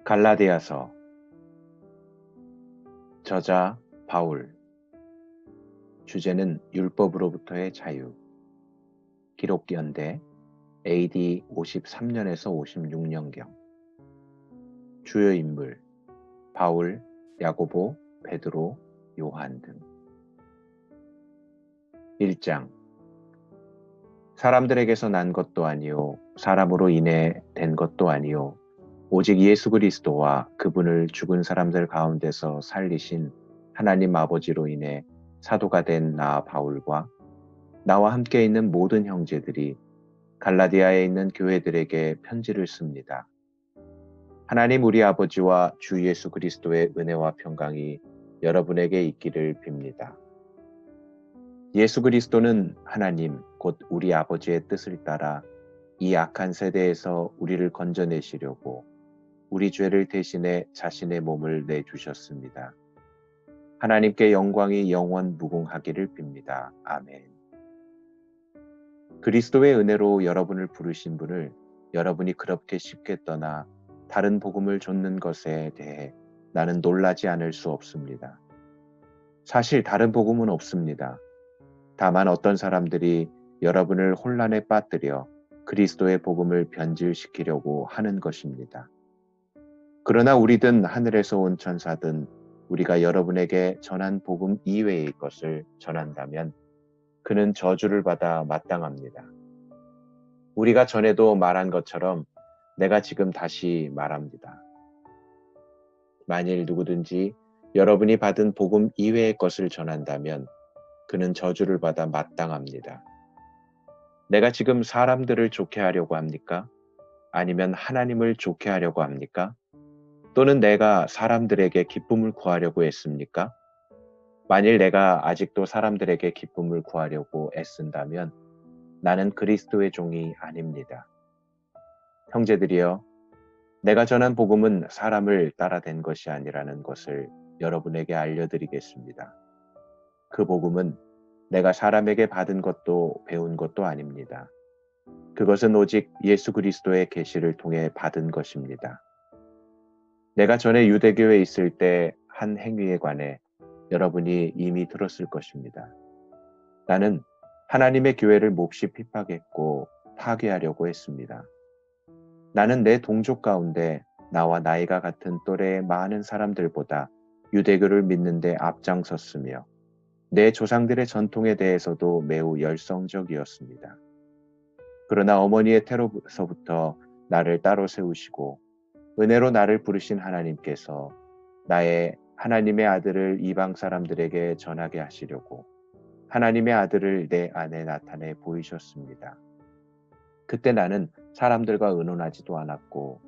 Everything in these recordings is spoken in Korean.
갈라디아서. 저자 바울. 주제는 율법으로부터의 자유. 기록 연대 AD 53년에서 56년경. 주요 인물 바울, 야고보, 베드로, 요한 등. 1장. 사람들에게서 난 것도 아니요 사람으로 인해 된 것도 아니요 오직 예수 그리스도와 그분을 죽은 사람들 가운데서 살리신 하나님 아버지로 인해 사도가 된 나 바울과 나와 함께 있는 모든 형제들이 갈라디아에 있는 교회들에게 편지를 씁니다. 하나님 우리 아버지와 주 예수 그리스도의 은혜와 평강이 여러분에게 있기를 빕니다. 예수 그리스도는 하나님 곧 우리 아버지의 뜻을 따라 이 악한 세대에서 우리를 건져내시려고 우리 죄를 대신해 자신의 몸을 내주셨습니다. 하나님께 영광이 영원 무궁하기를 빕니다. 아멘. 그리스도의 은혜로 여러분을 부르신 분을 여러분이 그렇게 쉽게 떠나 다른 복음을 좇는 것에 대해 나는 놀라지 않을 수 없습니다. 사실 다른 복음은 없습니다. 다만 어떤 사람들이 여러분을 혼란에 빠뜨려 그리스도의 복음을 변질시키려고 하는 것입니다. 그러나 우리든 하늘에서 온 천사든 우리가 여러분에게 전한 복음 이외의 것을 전한다면 그는 저주를 받아 마땅합니다. 우리가 전에도 말한 것처럼 내가 지금 다시 말합니다. 만일 누구든지 여러분이 받은 복음 이외의 것을 전한다면 그는 저주를 받아 마땅합니다. 내가 지금 사람들을 좋게 하려고 합니까? 아니면 하나님을 좋게 하려고 합니까? 또는 내가 사람들에게 기쁨을 구하려고 했습니까? 만일 내가 아직도 사람들에게 기쁨을 구하려고 애쓴다면 나는 그리스도의 종이 아닙니다. 형제들이여, 내가 전한 복음은 사람을 따라된 것이 아니라는 것을 여러분에게 알려드리겠습니다. 그 복음은 내가 사람에게 받은 것도 배운 것도 아닙니다. 그것은 오직 예수 그리스도의 계시를 통해 받은 것입니다. 내가 전에 유대교에 있을 때 한 행위에 관해 여러분이 이미 들었을 것입니다. 나는 하나님의 교회를 몹시 핍박했고 파괴하려고 했습니다. 나는 내 동족 가운데 나와 나이가 같은 또래의 많은 사람들보다 유대교를 믿는데 앞장섰으며 내 조상들의 전통에 대해서도 매우 열성적이었습니다. 그러나 어머니의 태로서부터 나를 따로 세우시고 은혜로 나를 부르신 하나님께서 나의 하나님의 아들을 이방 사람들에게 전하게 하시려고 하나님의 아들을 내 안에 나타내 보이셨습니다. 그때 나는 사람들과 의논하지도 않았고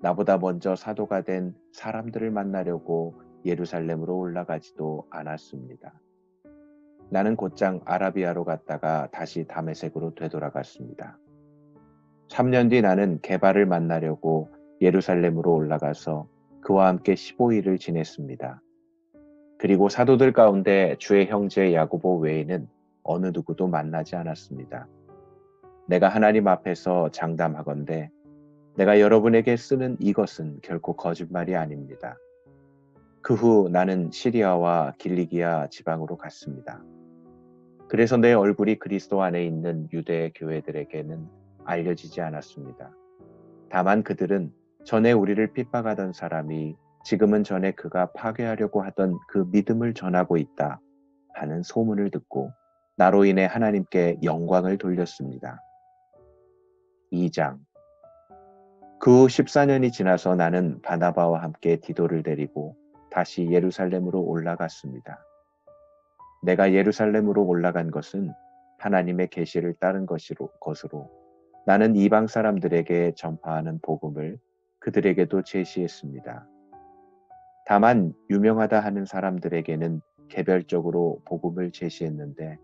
나보다 먼저 사도가 된 사람들을 만나려고 예루살렘으로 올라가지도 않았습니다. 나는 곧장 아라비아로 갔다가 다시 다메섹으로 되돌아갔습니다. 3년 뒤 나는 게바를 만나려고 예루살렘으로 올라가서 그와 함께 15일을 지냈습니다. 그리고 사도들 가운데 주의 형제 야고보 외에는 어느 누구도 만나지 않았습니다. 내가 하나님 앞에서 장담하건대 내가 여러분에게 쓰는 이것은 결코 거짓말이 아닙니다. 그 후 나는 시리아와 길리기아 지방으로 갔습니다. 그래서 내 얼굴이 그리스도 안에 있는 유대 교회들에게는 알려지지 않았습니다. 다만 그들은 전에 우리를 핍박하던 사람이 지금은 전에 그가 파괴하려고 하던 그 믿음을 전하고 있다 하는 소문을 듣고 나로 인해 하나님께 영광을 돌렸습니다. 2장. 그 후 14년이 지나서 나는 바나바와 함께 디도를 데리고 다시 예루살렘으로 올라갔습니다. 내가 예루살렘으로 올라간 것은 하나님의 계시를 따른 것으로 나는 이방 사람들에게 전파하는 복음을 그들에게도 제시했습니다. 다만 유명하다 하는 사람들에게는 개별적으로 복음을 제시했는데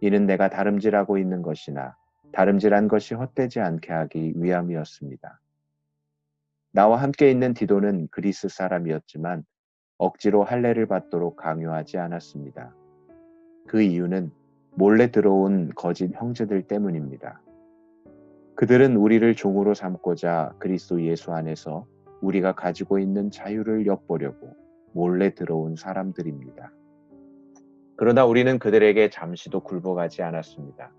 이는 내가 다름질하고 있는 것이나 다름질한 것이 헛되지 않게 하기 위함이었습니다. 나와 함께 있는 디도는 그리스 사람이었지만 억지로 할례를 받도록 강요하지 않았습니다. 그 이유는 몰래 들어온 거짓 형제들 때문입니다. 그들은 우리를 종으로 삼고자 그리스도 예수 안에서 우리가 가지고 있는 자유를 엿보려고 몰래 들어온 사람들입니다. 그러나 우리는 그들에게 잠시도 굴복하지 않았습니다.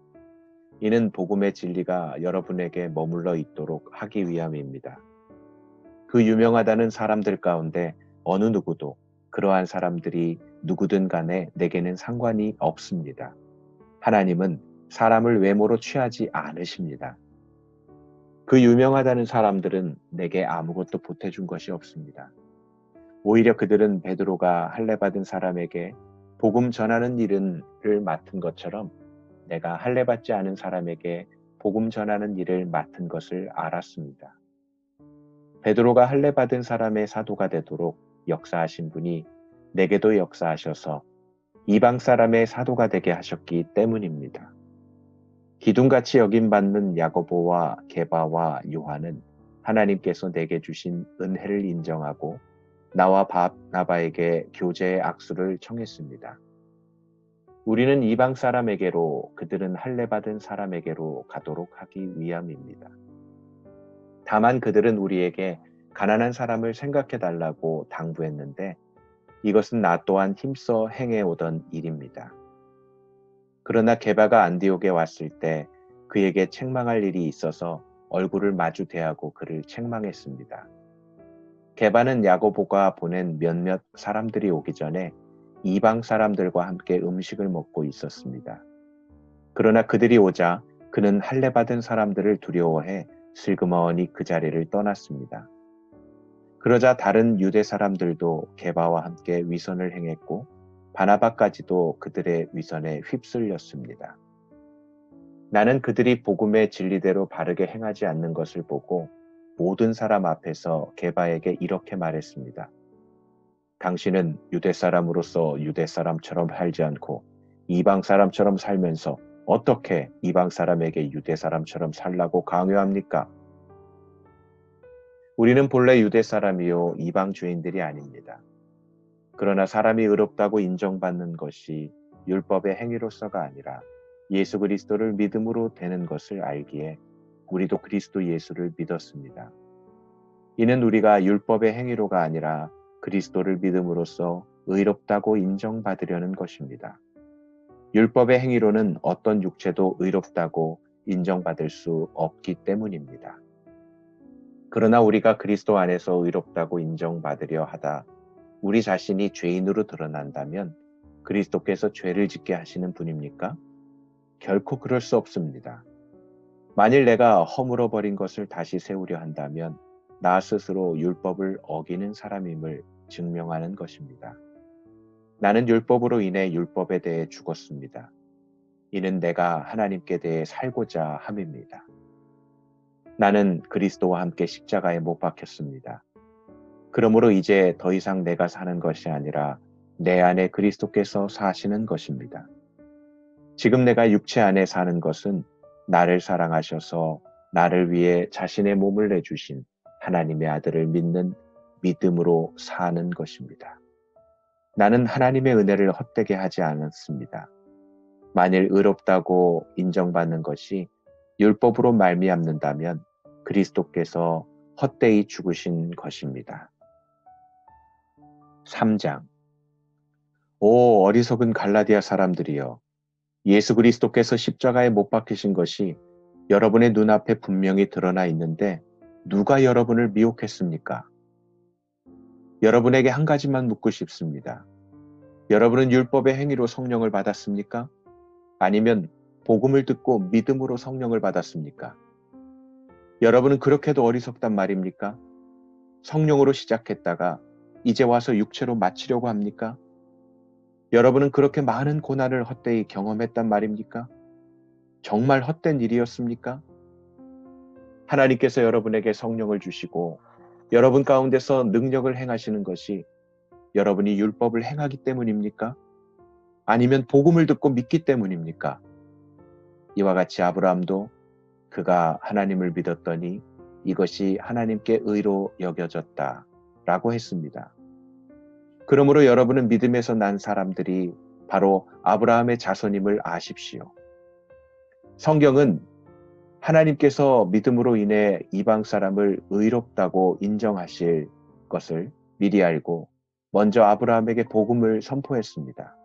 이는 복음의 진리가 여러분에게 머물러 있도록 하기 위함입니다. 그 유명하다는 사람들 가운데 어느 누구도 그러한 사람들이 누구든 간에 내게는 상관이 없습니다. 하나님은 사람을 외모로 취하지 않으십니다. 그 유명하다는 사람들은 내게 아무것도 보태준 것이 없습니다. 오히려 그들은 베드로가 할례받은 사람에게 복음 전하는 일을 맡은 것처럼 내가 할례받지 않은 사람에게 복음 전하는 일을 맡은 것을 알았습니다. 베드로가 할례받은 사람의 사도가 되도록 역사하신 분이 내게도 역사하셔서 이방 사람의 사도가 되게 하셨기 때문입니다. 기둥같이 여김받는 야고보와 게바와 요한은 하나님께서 내게 주신 은혜를 인정하고 나와 바나바에게 교제의 악수를 청했습니다. 우리는 이방 사람에게로 그들은 할례받은 사람에게로 가도록 하기 위함입니다. 다만 그들은 우리에게 가난한 사람을 생각해 달라고 당부했는데 이것은 나 또한 힘써 행해오던 일입니다. 그러나 게바가 안디옥에 왔을 때 그에게 책망할 일이 있어서 얼굴을 마주 대하고 그를 책망했습니다. 게바는 야고보가 보낸 몇몇 사람들이 오기 전에 이방 사람들과 함께 음식을 먹고 있었습니다. 그러나 그들이 오자 그는 할례받은 사람들을 두려워해 슬그머니 그 자리를 떠났습니다. 그러자 다른 유대 사람들도 게바와 함께 위선을 행했고 바나바까지도 그들의 위선에 휩쓸렸습니다. 나는 그들이 복음의 진리대로 바르게 행하지 않는 것을 보고 모든 사람 앞에서 게바에게 이렇게 말했습니다. 당신은 유대 사람으로서 유대 사람처럼 살지 않고 이방 사람처럼 살면서 어떻게 이방 사람에게 유대 사람처럼 살라고 강요합니까? 우리는 본래 유대 사람이요 이방 주인들이 아닙니다. 그러나 사람이 의롭다고 인정받는 것이 율법의 행위로서가 아니라 예수 그리스도를 믿음으로 되는 것을 알기에 우리도 그리스도 예수를 믿었습니다. 이는 우리가 율법의 행위로가 아니라 그리스도를 믿음으로써 의롭다고 인정받으려는 것입니다. 율법의 행위로는 어떤 육체도 의롭다고 인정받을 수 없기 때문입니다. 그러나 우리가 그리스도 안에서 의롭다고 인정받으려 하다 우리 자신이 죄인으로 드러난다면 그리스도께서 죄를 짓게 하시는 분입니까? 결코 그럴 수 없습니다. 만일 내가 허물어버린 것을 다시 세우려 한다면 나 스스로 율법을 어기는 사람임을 증명하는 것입니다. 나는 율법으로 인해 율법에 대해 죽었습니다. 이는 내가 하나님께 대해 살고자 함입니다. 나는 그리스도와 함께 십자가에 못 박혔습니다. 그러므로 이제 더 이상 내가 사는 것이 아니라 내 안에 그리스도께서 사시는 것입니다. 지금 내가 육체 안에 사는 것은 나를 사랑하셔서 나를 위해 자신의 몸을 내주신 하나님의 아들을 믿는 믿음으로 사는 것입니다. 나는 하나님의 은혜를 헛되게 하지 않았습니다. 만일 의롭다고 인정받는 것이 율법으로 말미암는다면 그리스도께서 헛되이 죽으신 것입니다. 3장. 오 어리석은 갈라디아 사람들이여, 예수 그리스도께서 십자가에 못 박히신 것이 여러분의 눈앞에 분명히 드러나 있는데 누가 여러분을 미혹했습니까? 여러분에게 한 가지만 묻고 싶습니다. 여러분은 율법의 행위로 성령을 받았습니까? 아니면 복음을 듣고 믿음으로 성령을 받았습니까? 여러분은 그렇게도 어리석단 말입니까? 성령으로 시작했다가 이제 와서 육체로 마치려고 합니까? 여러분은 그렇게 많은 고난을 헛되이 경험했단 말입니까? 정말 헛된 일이었습니까? 하나님께서 여러분에게 성령을 주시고 여러분 가운데서 능력을 행하시는 것이 여러분이 율법을 행하기 때문입니까? 아니면 복음을 듣고 믿기 때문입니까? 이와 같이 아브라함도 그가 하나님을 믿었더니 이것이 하나님께 의로 여겨졌다 라고 했습니다. 그러므로 여러분은 믿음에서 난 사람들이 바로 아브라함의 자손임을 아십시오. 성경은 하나님께서 믿음으로 인해 이방 사람을 의롭다고 인정하실 것을 미리 알고 먼저 아브라함에게 복음을 선포했습니다.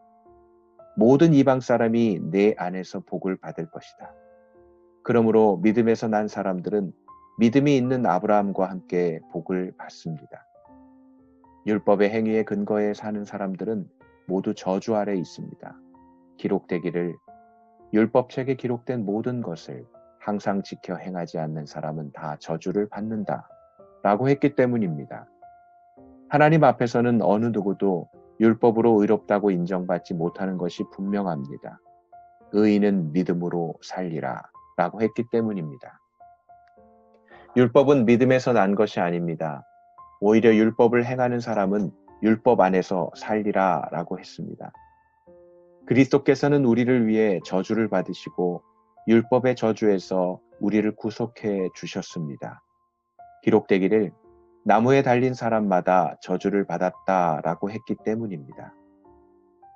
모든 이방 사람이 내 안에서 복을 받을 것이다. 그러므로 믿음에서 난 사람들은 믿음이 있는 아브라함과 함께 복을 받습니다. 율법의 행위에 근거해 사는 사람들은 모두 저주 아래 있습니다. 기록되기를 율법책에 기록된 모든 것을 항상 지켜 행하지 않는 사람은 다 저주를 받는다 라고 했기 때문입니다. 하나님 앞에서는 어느 누구도 율법으로 의롭다고 인정받지 못하는 것이 분명합니다. 의인은 믿음으로 살리라 라고 했기 때문입니다. 율법은 믿음에서 난 것이 아닙니다. 오히려 율법을 행하는 사람은 율법 안에서 살리라 라고 했습니다. 그리스도께서는 우리를 위해 저주를 받으시고 율법의 저주에서 우리를 구속해 주셨습니다. 기록되기를 나무에 달린 사람마다 저주를 받았다라고 했기 때문입니다.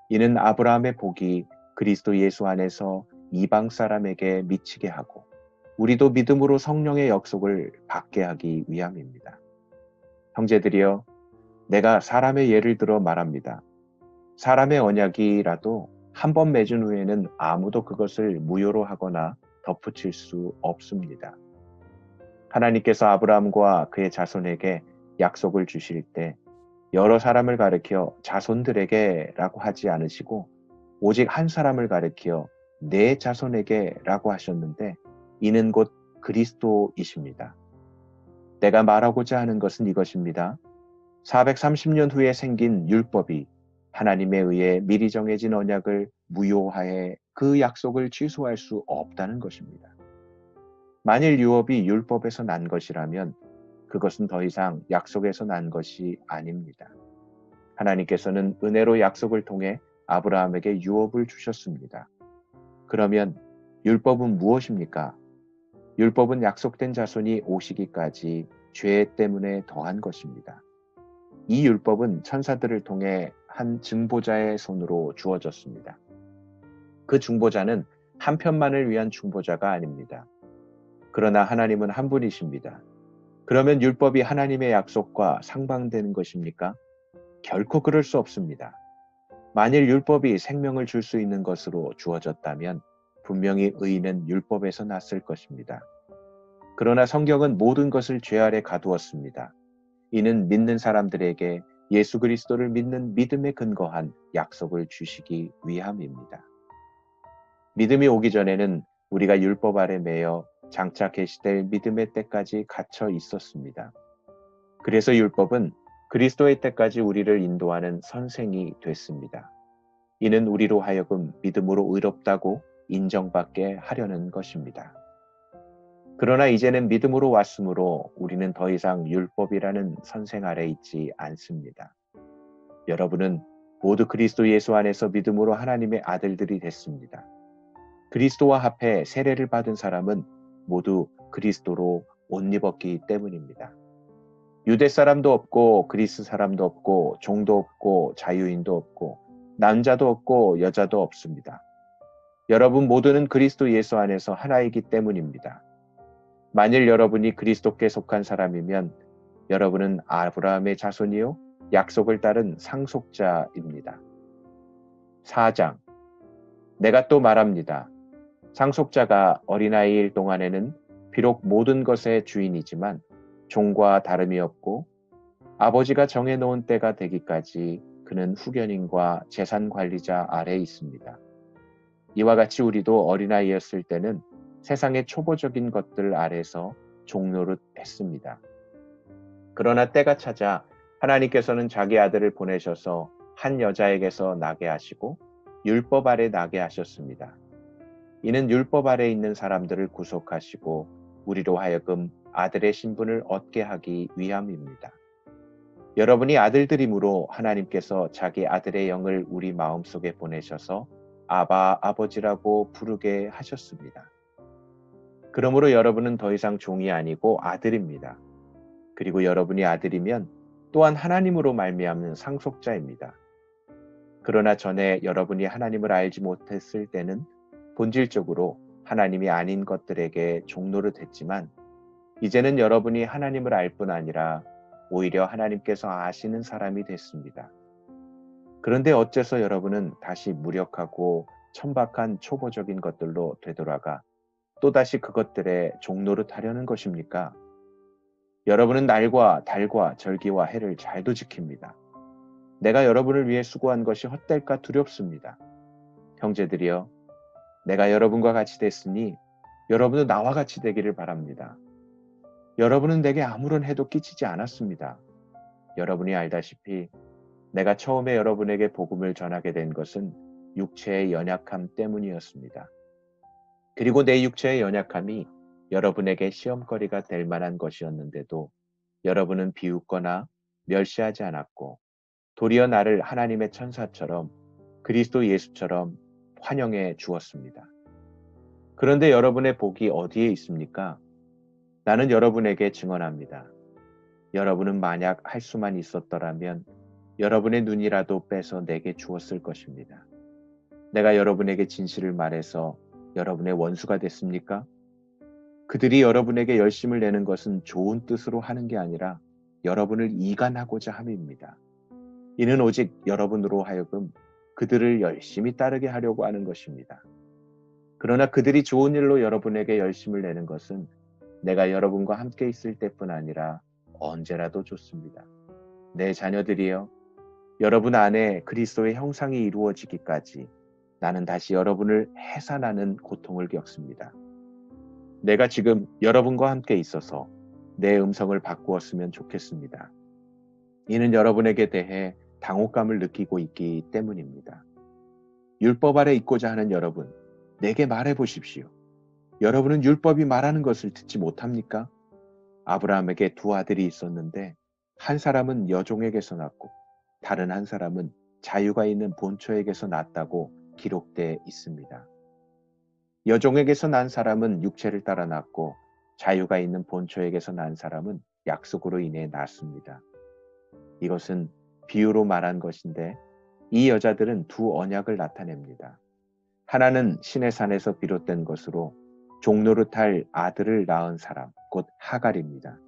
이는 아브라함의 복이 그리스도 예수 안에서 이방 사람에게 미치게 하고 우리도 믿음으로 성령의 약속을 받게 하기 위함입니다. 형제들이여, 내가 사람의 예를 들어 말합니다. 사람의 언약이라도 한 번 맺은 후에는 아무도 그것을 무효로 하거나 덧붙일 수 없습니다. 하나님께서 아브라함과 그의 자손에게 약속을 주실 때 여러 사람을 가리켜 자손들에게 라고 하지 않으시고 오직 한 사람을 가리켜 내 자손에게 라고 하셨는데 이는 곧 그리스도이십니다. 내가 말하고자 하는 것은 이것입니다. 430년 후에 생긴 율법이 하나님에 의해 미리 정해진 언약을 무효하에 그 약속을 취소할 수 없다는 것입니다. 만일 율법이 율법에서 난 것이라면 그것은 더 이상 약속에서 난 것이 아닙니다. 하나님께서는 은혜로 약속을 통해 아브라함에게 유업을 주셨습니다. 그러면 율법은 무엇입니까? 율법은 약속된 자손이 오시기까지 죄 때문에 더한 것입니다. 이 율법은 천사들을 통해 한 중보자의 손으로 주어졌습니다. 그 중보자는 한 편만을 위한 중보자가 아닙니다. 그러나 하나님은 한 분이십니다. 그러면 율법이 하나님의 약속과 상반되는 것입니까? 결코 그럴 수 없습니다. 만일 율법이 생명을 줄 수 있는 것으로 주어졌다면 분명히 의인은 율법에서 났을 것입니다. 그러나 성경은 모든 것을 죄 아래 가두었습니다. 이는 믿는 사람들에게 예수 그리스도를 믿는 믿음에 근거한 약속을 주시기 위함입니다. 믿음이 오기 전에는 우리가 율법 아래 매여 장차 계시될 믿음의 때까지 갇혀 있었습니다. 그래서 율법은 그리스도의 때까지 우리를 인도하는 선생이 됐습니다. 이는 우리로 하여금 믿음으로 의롭다고 인정받게 하려는 것입니다. 그러나 이제는 믿음으로 왔으므로 우리는 더 이상 율법이라는 선생 아래 있지 않습니다. 여러분은 모두 그리스도 예수 안에서 믿음으로 하나님의 아들들이 됐습니다. 그리스도와 합해 세례를 받은 사람은 모두 그리스도로 옷 입었기 때문입니다. 유대 사람도 없고 그리스 사람도 없고 종도 없고 자유인도 없고 남자도 없고 여자도 없습니다. 여러분 모두는 그리스도 예수 안에서 하나이기 때문입니다. 만일 여러분이 그리스도께 속한 사람이면 여러분은 아브라함의 자손이요 약속을 따른 상속자입니다. 4장. 내가 또 말합니다. 상속자가 어린아이일 동안에는 비록 모든 것의 주인이지만 종과 다름이 없고 아버지가 정해놓은 때가 되기까지 그는 후견인과 재산관리자 아래에 있습니다. 이와 같이 우리도 어린아이였을 때는 세상의 초보적인 것들 아래서 종노릇 했습니다. 그러나 때가 찾아 하나님께서는 자기 아들을 보내셔서 한 여자에게서 나게 하시고 율법 아래 나게 하셨습니다. 이는 율법 아래 있는 사람들을 구속하시고 우리로 하여금 아들의 신분을 얻게 하기 위함입니다. 여러분이 아들들이므로 하나님께서 자기 아들의 영을 우리 마음속에 보내셔서 아바 아버지라고 부르게 하셨습니다. 그러므로 여러분은 더 이상 종이 아니고 아들입니다. 그리고 여러분이 아들이면 또한 하나님으로 말미암는 상속자입니다. 그러나 전에 여러분이 하나님을 알지 못했을 때는 본질적으로 하나님이 아닌 것들에게 종노릇 했지만 이제는 여러분이 하나님을 알 뿐 아니라 오히려 하나님께서 아시는 사람이 됐습니다. 그런데 어째서 여러분은 다시 무력하고 천박한 초보적인 것들로 되돌아가 또다시 그것들에 종노릇 하려는 것입니까? 여러분은 날과 달과 절기와 해를 잘도 지킵니다. 내가 여러분을 위해 수고한 것이 헛될까 두렵습니다. 형제들이여, 내가 여러분과 같이 됐으니 여러분도 나와 같이 되기를 바랍니다. 여러분은 내게 아무런 해도 끼치지 않았습니다. 여러분이 알다시피 내가 처음에 여러분에게 복음을 전하게 된 것은 육체의 연약함 때문이었습니다. 그리고 내 육체의 연약함이 여러분에게 시험거리가 될 만한 것이었는데도 여러분은 비웃거나 멸시하지 않았고 도리어 나를 하나님의 천사처럼 그리스도 예수처럼 환영해 주었습니다. 그런데 여러분의 복이 어디에 있습니까? 나는 여러분에게 증언합니다. 여러분은 만약 할 수만 있었더라면 여러분의 눈이라도 빼서 내게 주었을 것입니다. 내가 여러분에게 진실을 말해서 여러분의 원수가 됐습니까? 그들이 여러분에게 열심을 내는 것은 좋은 뜻으로 하는 게 아니라 여러분을 이간하고자 함입니다. 이는 오직 여러분으로 하여금 그들을 열심히 따르게 하려고 하는 것입니다. 그러나 그들이 좋은 일로 여러분에게 열심을 내는 것은 내가 여러분과 함께 있을 때뿐 아니라 언제라도 좋습니다. 내 자녀들이여, 여러분 안에 그리스도의 형상이 이루어지기까지 나는 다시 여러분을 해산하는 고통을 겪습니다. 내가 지금 여러분과 함께 있어서 내 음성을 바꾸었으면 좋겠습니다. 이는 여러분에게 대해 당혹감을 느끼고 있기 때문입니다. 율법 아래 있고자 하는 여러분, 내게 말해 보십시오. 여러분은 율법이 말하는 것을 듣지 못합니까? 아브라함에게 두 아들이 있었는데 한 사람은 여종에게서 낳고 다른 한 사람은 자유가 있는 본처에게서 낳았다고 기록되어 있습니다. 여종에게서 난 사람은 육체를 따라 낳고 자유가 있는 본처에게서 난 사람은 약속으로 인해 낳습니다. 이것은 비유로 말한 것인데 이 여자들은 두 언약을 나타냅니다. 하나는 신의 산에서 비롯된 것으로 종노릇할 아들을 낳은 사람, 곧 하갈입니다.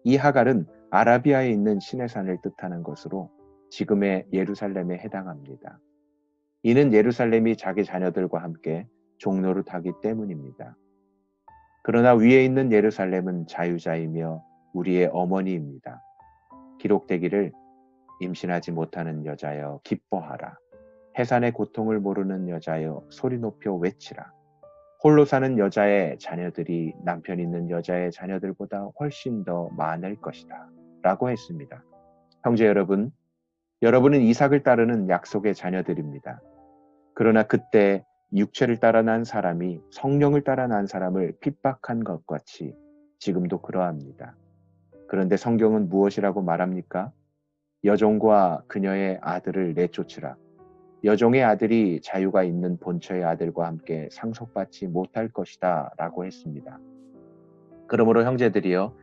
이 하갈은 아라비아에 있는 신의 산을 뜻하는 것으로 지금의 예루살렘에 해당합니다. 이는 예루살렘이 자기 자녀들과 함께 종노릇하기 때문입니다. 그러나 위에 있는 예루살렘은 자유자이며 우리의 어머니입니다. 기록되기를 임신하지 못하는 여자여 기뻐하라. 해산의 고통을 모르는 여자여 소리 높여 외치라. 홀로 사는 여자의 자녀들이 남편 있는 여자의 자녀들보다 훨씬 더 많을 것이다. 라고 했습니다. 형제 여러분, 여러분은 이삭을 따르는 약속의 자녀들입니다. 그러나 그때 육체를 따라 난 사람이 성령을 따라 난 사람을 핍박한 것 같이 지금도 그러합니다. 그런데 성경은 무엇이라고 말합니까? 여종과 그녀의 아들을 내쫓으라. 여종의 아들이 자유가 있는 본처의 아들과 함께 상속받지 못할 것이다 라고 했습니다. 그러므로 형제들이여,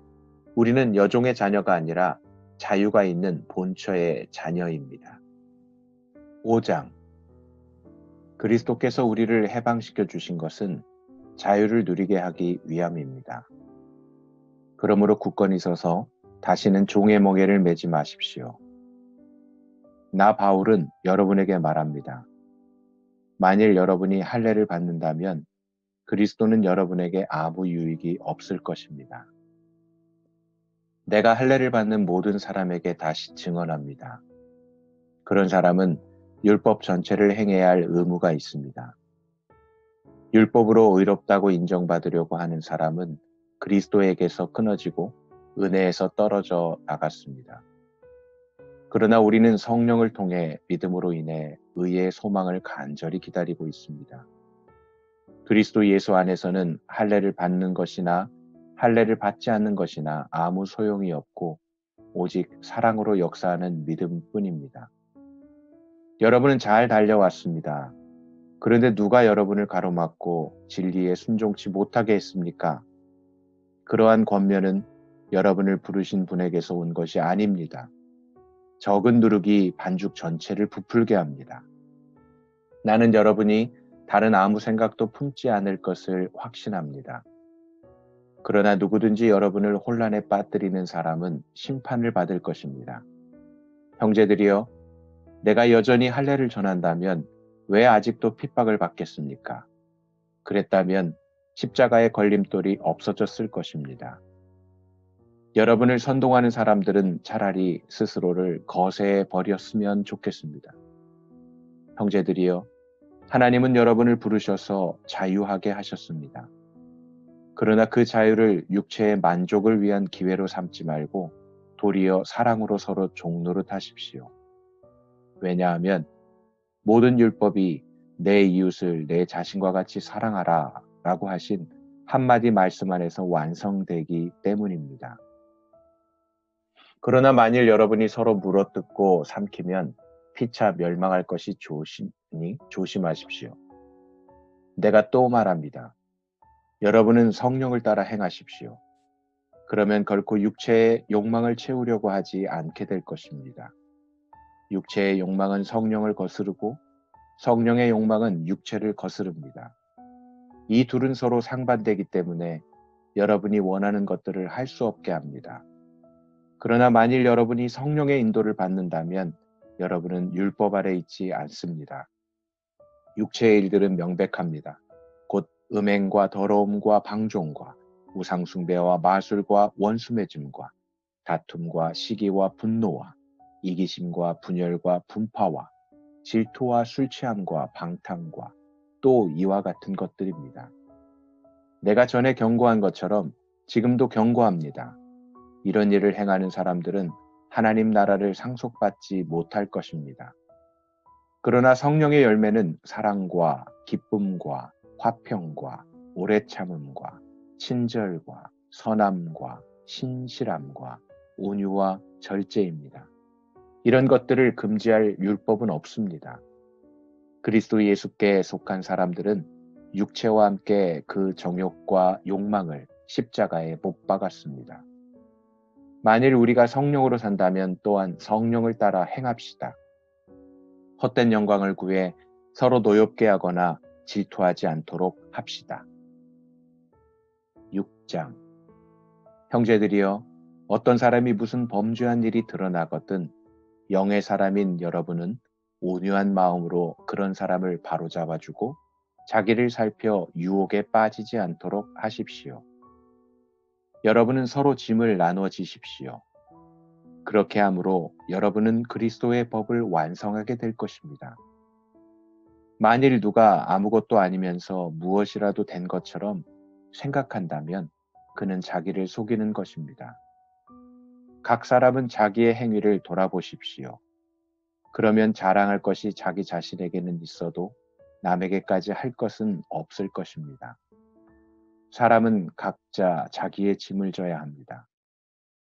우리는 여종의 자녀가 아니라 자유가 있는 본처의 자녀입니다. 5장. 그리스도께서 우리를 해방시켜 주신 것은 자유를 누리게 하기 위함입니다. 그러므로 굳건히 서서 다시는 종의 멍에를 매지 마십시오. 나 바울은 여러분에게 말합니다. 만일 여러분이 할례를 받는다면 그리스도는 여러분에게 아무 유익이 없을 것입니다. 내가 할례를 받는 모든 사람에게 다시 증언합니다. 그런 사람은 율법 전체를 행해야 할 의무가 있습니다. 율법으로 의롭다고 인정받으려고 하는 사람은 그리스도에게서 끊어지고 은혜에서 떨어져 나갔습니다. 그러나 우리는 성령을 통해 믿음으로 인해 의의 소망을 간절히 기다리고 있습니다. 그리스도 예수 안에서는 할례를 받는 것이나 할례를 받지 않는 것이나 아무 소용이 없고 오직 사랑으로 역사하는 믿음뿐입니다. 여러분은 잘 달려왔습니다. 그런데 누가 여러분을 가로막고 진리에 순종치 못하게 했습니까? 그러한 권면은 여러분을 부르신 분에게서 온 것이 아닙니다. 적은 누룩이 반죽 전체를 부풀게 합니다. 나는 여러분이 다른 아무 생각도 품지 않을 것을 확신합니다. 그러나 누구든지 여러분을 혼란에 빠뜨리는 사람은 심판을 받을 것입니다. 형제들이여, 내가 여전히 할례를 전한다면 왜 아직도 핍박을 받겠습니까? 그랬다면 십자가의 걸림돌이 없어졌을 것입니다. 여러분을 선동하는 사람들은 차라리 스스로를 거세해 버렸으면 좋겠습니다. 형제들이여, 하나님은 여러분을 부르셔서 자유하게 하셨습니다. 그러나 그 자유를 육체의 만족을 위한 기회로 삼지 말고 도리어 사랑으로 서로 종노릇 하십시오. 왜냐하면 모든 율법이 내 이웃을 내 자신과 같이 사랑하라 라고 하신 한마디 말씀 안에서 완성되기 때문입니다. 그러나 만일 여러분이 서로 물어뜯고 삼키면 피차 멸망할 것이 좋으니 조심하십시오. 내가 또 말합니다. 여러분은 성령을 따라 행하십시오. 그러면 결코 육체의 욕망을 채우려고 하지 않게 될 것입니다. 육체의 욕망은 성령을 거스르고 성령의 욕망은 육체를 거스릅니다. 이 둘은 서로 상반되기 때문에 여러분이 원하는 것들을 할 수 없게 합니다. 그러나 만일 여러분이 성령의 인도를 받는다면 여러분은 율법 아래 있지 않습니다. 육체의 일들은 명백합니다. 곧 음행과 더러움과 방종과 우상숭배와 마술과 원수맺음과 다툼과 시기와 분노와 이기심과 분열과 분파와 질투와 술취함과 방탕과 또 이와 같은 것들입니다. 내가 전에 경고한 것처럼 지금도 경고합니다. 이런 일을 행하는 사람들은 하나님 나라를 상속받지 못할 것입니다. 그러나 성령의 열매는 사랑과 기쁨과 화평과 오래 참음과 친절과 선함과 신실함과 온유와 절제입니다. 이런 것들을 금지할 율법은 없습니다. 그리스도 예수께 속한 사람들은 육체와 함께 그 정욕과 욕망을 십자가에 못 박았습니다. 만일 우리가 성령으로 산다면 또한 성령을 따라 행합시다. 헛된 영광을 구해 서로 노엽게 하거나 질투하지 않도록 합시다. 6장. 형제들이여, 어떤 사람이 무슨 범죄한 일이 드러나거든 영의 사람인 여러분은 온유한 마음으로 그런 사람을 바로잡아주고 자기를 살펴 유혹에 빠지지 않도록 하십시오. 여러분은 서로 짐을 나누어 지십시오. 그렇게 함으로 여러분은 그리스도의 법을 완성하게 될 것입니다. 만일 누가 아무것도 아니면서 무엇이라도 된 것처럼 생각한다면 그는 자기를 속이는 것입니다. 각 사람은 자기의 행위를 돌아보십시오. 그러면 자랑할 것이 자기 자신에게는 있어도 남에게까지 할 것은 없을 것입니다. 사람은 각자 자기의 짐을 져야 합니다.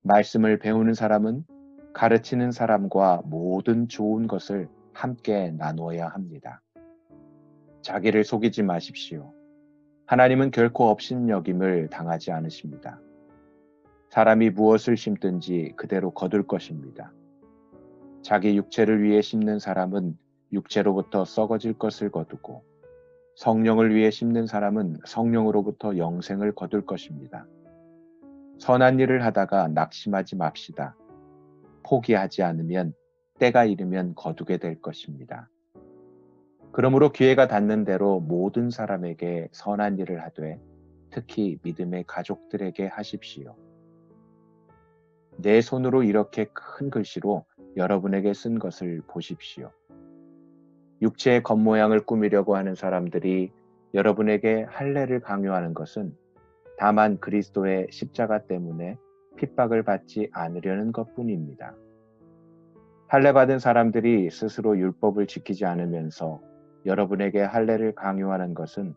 말씀을 배우는 사람은 가르치는 사람과 모든 좋은 것을 함께 나누어야 합니다. 자기를 속이지 마십시오. 하나님은 결코 업신여김을 당하지 않으십니다. 사람이 무엇을 심든지 그대로 거둘 것입니다. 자기 육체를 위해 심는 사람은 육체로부터 썩어질 것을 거두고 성령을 위해 심는 사람은 성령으로부터 영생을 거둘 것입니다. 선한 일을 하다가 낙심하지 맙시다. 포기하지 않으면 때가 이르면 거두게 될 것입니다. 그러므로 기회가 닿는 대로 모든 사람에게 선한 일을 하되 특히 믿음의 가족들에게 하십시오. 내 손으로 이렇게 큰 글씨로 여러분에게 쓴 것을 보십시오. 육체의 겉모양을 꾸미려고 하는 사람들이 여러분에게 할례를 강요하는 것은 다만 그리스도의 십자가 때문에 핍박을 받지 않으려는 것뿐입니다. 할례 받은 사람들이 스스로 율법을 지키지 않으면서 여러분에게 할례를 강요하는 것은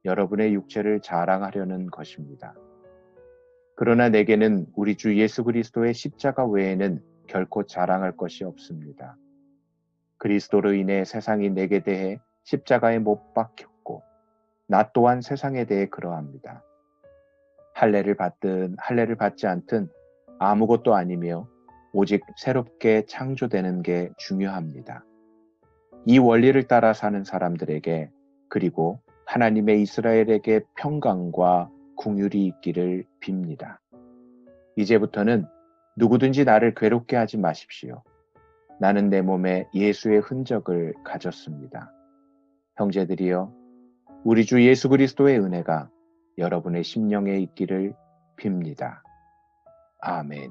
여러분의 육체를 자랑하려는 것입니다. 그러나 내게는 우리 주 예수 그리스도의 십자가 외에는 결코 자랑할 것이 없습니다. 그리스도로 인해 세상이 내게 대해 십자가에 못 박혔고 나 또한 세상에 대해 그러합니다. 할례를 받든 할례를 받지 않든 아무것도 아니며 오직 새롭게 창조되는 게 중요합니다. 이 원리를 따라 사는 사람들에게 그리고 하나님의 이스라엘에게 평강과 궁휼이 있기를 빕니다. 이제부터는 누구든지 나를 괴롭게 하지 마십시오. 나는 내 몸에 예수의 흔적을 가졌습니다. 형제들이여, 우리 주 예수 그리스도의 은혜가 여러분의 심령에 있기를 빕니다. 아멘.